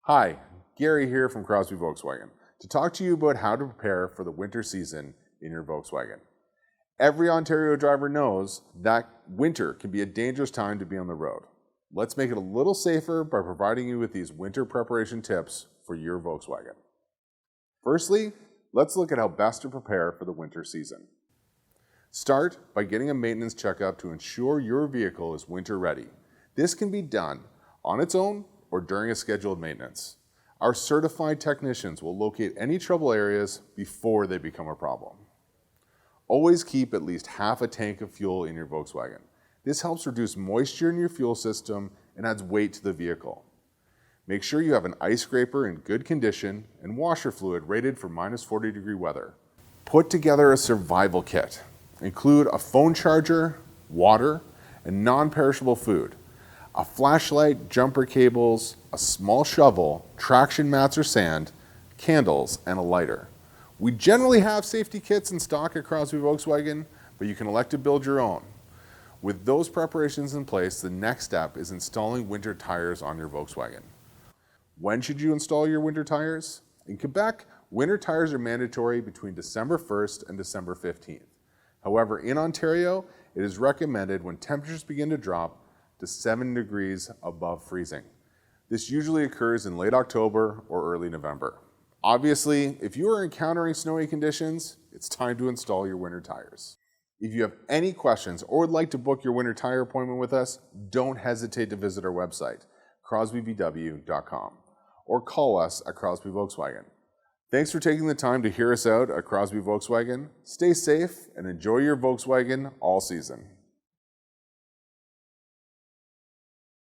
Hi, Gary here from Crosby Volkswagen to talk to you about how to prepare for the winter season in your Volkswagen. Every Ontario driver knows that winter can be a dangerous time to be on the road. Let's make it a little safer by providing you with these winter preparation tips for your Volkswagen. Firstly, let's look at how best to prepare for the winter season. Start by getting a maintenance checkup to ensure your vehicle is winter ready. This can be done on its own or during a scheduled maintenance. Our certified technicians will locate any trouble areas before they become a problem. Always keep at least half a tank of fuel in your Volkswagen. This helps reduce moisture in your fuel system and adds weight to the vehicle. Make sure you have an ice scraper in good condition and washer fluid rated for -40-degree weather. Put together a survival kit. Include a phone charger, water, and non-perishable food, a flashlight, jumper cables, a small shovel, traction mats or sand, candles, and a lighter. We generally have safety kits in stock at Crosby Volkswagen, but you can elect to build your own. With those preparations in place, the next step is installing winter tires on your Volkswagen. When should you install your winter tires? In Quebec, winter tires are mandatory between December 1st and December 15th. However, in Ontario, it is recommended when temperatures begin to drop to 7 degrees above freezing. This usually occurs in late October or early November. Obviously, if you are encountering snowy conditions, it's time to install your winter tires. If you have any questions or would like to book your winter tire appointment with us, don't hesitate to visit our website, crosbyvw.com, or call us at Crosby Volkswagen. Thanks for taking the time to hear us out at Crosby Volkswagen. Stay safe and enjoy your Volkswagen all season.